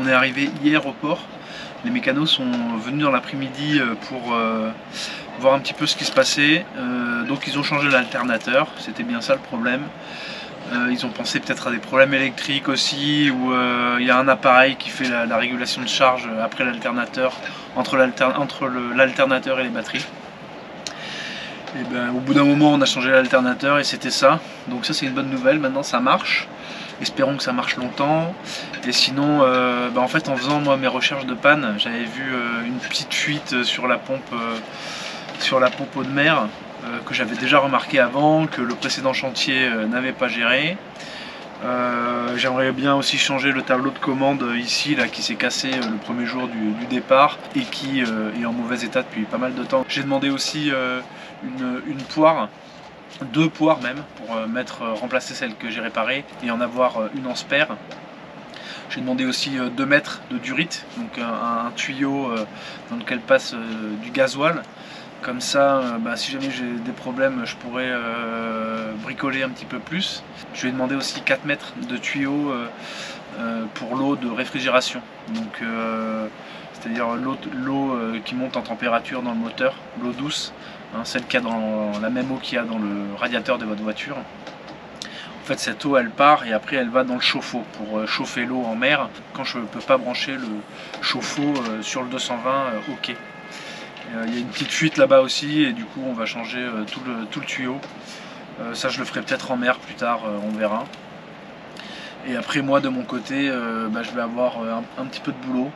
On est arrivé hier au port. Les mécanos sont venus dans l'après-midi pour voir un petit peu ce qui se passait. Donc ils ont changé l'alternateur, c'était bien ça le problème. Ils ont pensé peut-être à des problèmes électriques aussi, où il y a un appareil qui fait la régulation de charge après l'alternateur, entre l'alternateur et les batteries. Et ben, au bout d'un moment on a changé l'alternateur et c'était ça. Donc ça c'est une bonne nouvelle, maintenant ça marche. Espérons que ça marche longtemps. Et sinon, en fait en faisant moi mes recherches de panne, j'avais vu une petite fuite sur la pompe eau de mer, que j'avais déjà remarqué avant, que le précédent chantier n'avait pas géré. J'aimerais bien aussi changer le tableau de commande ici là, qui s'est cassé le premier jour du départ et qui est en mauvais état depuis pas mal de temps. J'ai demandé aussi une poire, 2 poires même, pour remplacer celle que j'ai réparée et en avoir une en spare. J'ai demandé aussi 2 mètres de durite, donc un tuyau dans lequel passe du gasoil. Comme ça, si jamais j'ai des problèmes, je pourrais bricoler un petit peu plus. Je lui ai demandé aussi 4 mètres de tuyaux pour l'eau de réfrigération. Donc, c'est-à-dire l'eau qui monte en température dans le moteur, l'eau douce, hein, celle qu'il y a dans la même eau qu'il y a dans le radiateur de votre voiture. En fait, cette eau, elle part et après, elle va dans le chauffe-eau pour chauffer l'eau en mer quand je ne peux pas brancher le chauffe-eau sur le 220 au quai. Il y a une petite fuite là-bas aussi et du coup on va changer tout le tuyau. Ça je le ferai peut-être en mer plus tard, on verra. Et après moi de mon côté, je vais avoir un petit peu de boulot.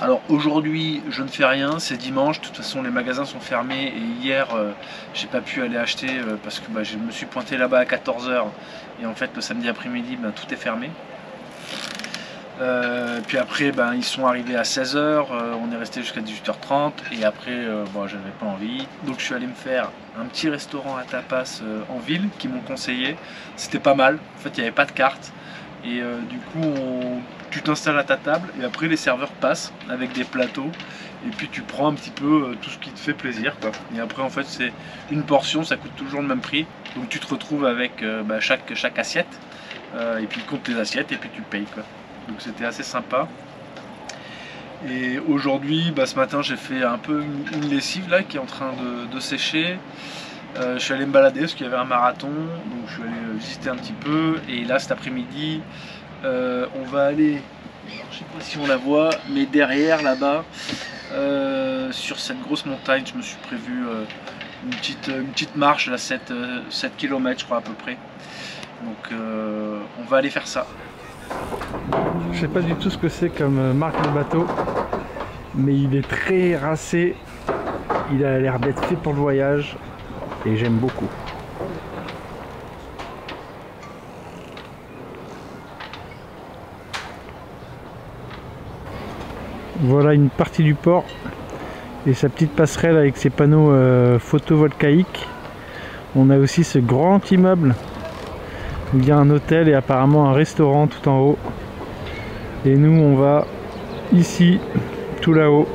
Alors aujourd'hui je ne fais rien, c'est dimanche, de toute façon les magasins sont fermés et hier j'ai pas pu aller acheter parce que je me suis pointé là-bas à 14 h et en fait le samedi après-midi tout est fermé. Puis après ils sont arrivés à 16 h, on est resté jusqu'à 18 h 30 et après j'avais pas envie, donc je suis allé me faire un petit restaurant à tapas en ville qui m'ont conseillé. C'était pas mal, en fait il n'y avait pas de carte et du coup tu t'installes à ta table et après les serveurs passent avec des plateaux et puis tu prends un petit peu tout ce qui te fait plaisir quoi. Et après en fait c'est une portion, ça coûte toujours le même prix, donc tu te retrouves avec chaque assiette et puis ils comptent les assiettes et puis tu payes quoi. Donc c'était assez sympa. Et aujourd'hui, ce matin, j'ai fait un peu une lessive là qui est en train de sécher. Je suis allé me balader parce qu'il y avait un marathon, donc je suis allé visiter un petit peu. Et là, cet après-midi, on va aller, je sais pas si on la voit, mais derrière là-bas, sur cette grosse montagne, je me suis prévu une petite marche, là, 7 km je crois à peu près. Donc on va aller faire ça. Je sais pas du tout ce que c'est comme marque de bateau, mais il est très racé, il a l'air d'être fait pour le voyage et j'aime beaucoup. Voilà une partie du port et sa petite passerelle avec ses panneaux photovoltaïques. On a aussi ce grand immeuble où il y a un hôtel et apparemment un restaurant tout en haut. Et nous on va ici, tout là-haut.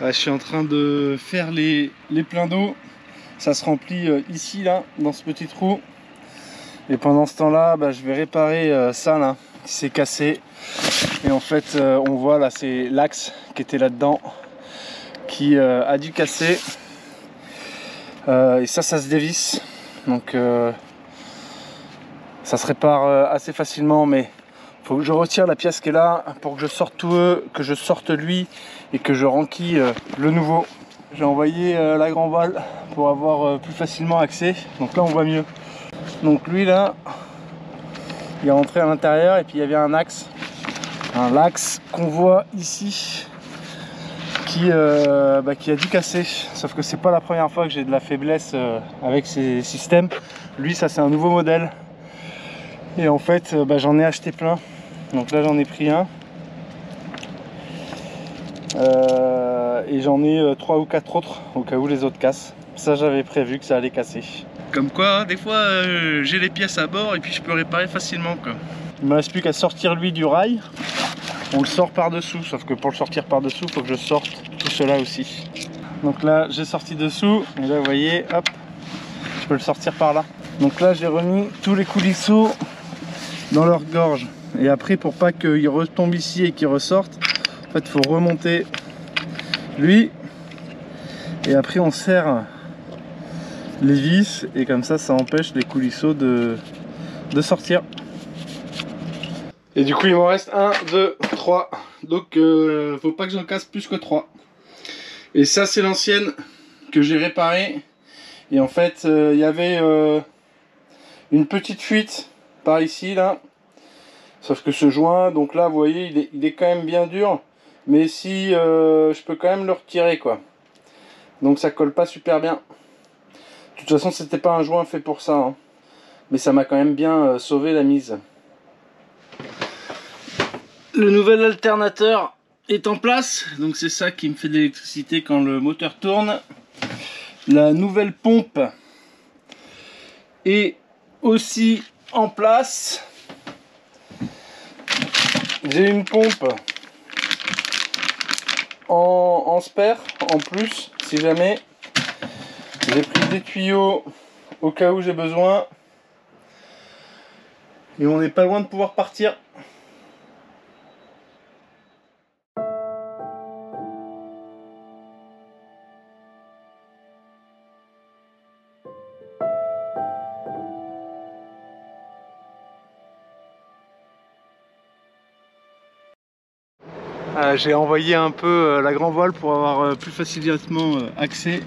Je suis en train de faire les pleins d'eau. Ça se remplit ici, là, dans ce petit trou. Et pendant ce temps-là, je vais réparer ça là, qui s'est cassé. Et en fait, on voit là, c'est l'axe qui était là-dedans, qui a dû casser. Et ça se dévisse. Donc ça se répare assez facilement, mais il faut que je retire la pièce qui est là pour que je sorte tout que je sorte lui et que je renquille le nouveau. J'ai envoyé la grand voile pour avoir plus facilement accès. Donc là on voit mieux. Donc lui là, il est rentré à l'intérieur et puis il y avait un axe qu'on voit ici qui a dû casser. Sauf que c'est pas la première fois que j'ai de la faiblesse avec ces systèmes. Lui ça c'est un nouveau modèle. Et en fait j'en ai acheté plein. Donc là j'en ai pris un. Et j'en ai 3 ou 4 autres au cas où les autres cassent. Ça j'avais prévu que ça allait casser. Comme quoi hein, des fois j'ai les pièces à bord et puis je peux réparer facilement quoi. Il me reste plus qu'à sortir lui du rail. On le sort par dessous, sauf que pour le sortir par dessous il faut que je sorte tout cela aussi. Donc là j'ai sorti dessous et là vous voyez hop, je peux le sortir par là. Donc là j'ai remis tous les coulisseaux dans leur gorge. Et après pour pas qu'il retombe ici et qu'il ressorte, en fait il faut remonter lui. Et après on serre les vis et comme ça empêche les coulisseaux de sortir. Et du coup il m'en reste 1, 2, 3. Donc faut pas que j'en casse plus que 3. Et ça c'est l'ancienne que j'ai réparée. Et en fait il y avait une petite fuite par ici là. Sauf que ce joint, donc là vous voyez il est quand même bien dur. Mais si je peux quand même le retirer quoi. Donc ça colle pas super bien. De toute façon c'était pas un joint fait pour ça hein. Mais ça m'a quand même bien sauvé la mise. Le nouvel alternateur est en place, donc c'est ça qui me fait de l'électricité quand le moteur tourne. La nouvelle pompe est aussi en place. J'ai une pompe en spare en plus si jamais. J'ai pris des tuyaux au cas où j'ai besoin. Et on n'est pas loin de pouvoir partir. J'ai envoyé un peu la grand voile pour avoir plus facilement accès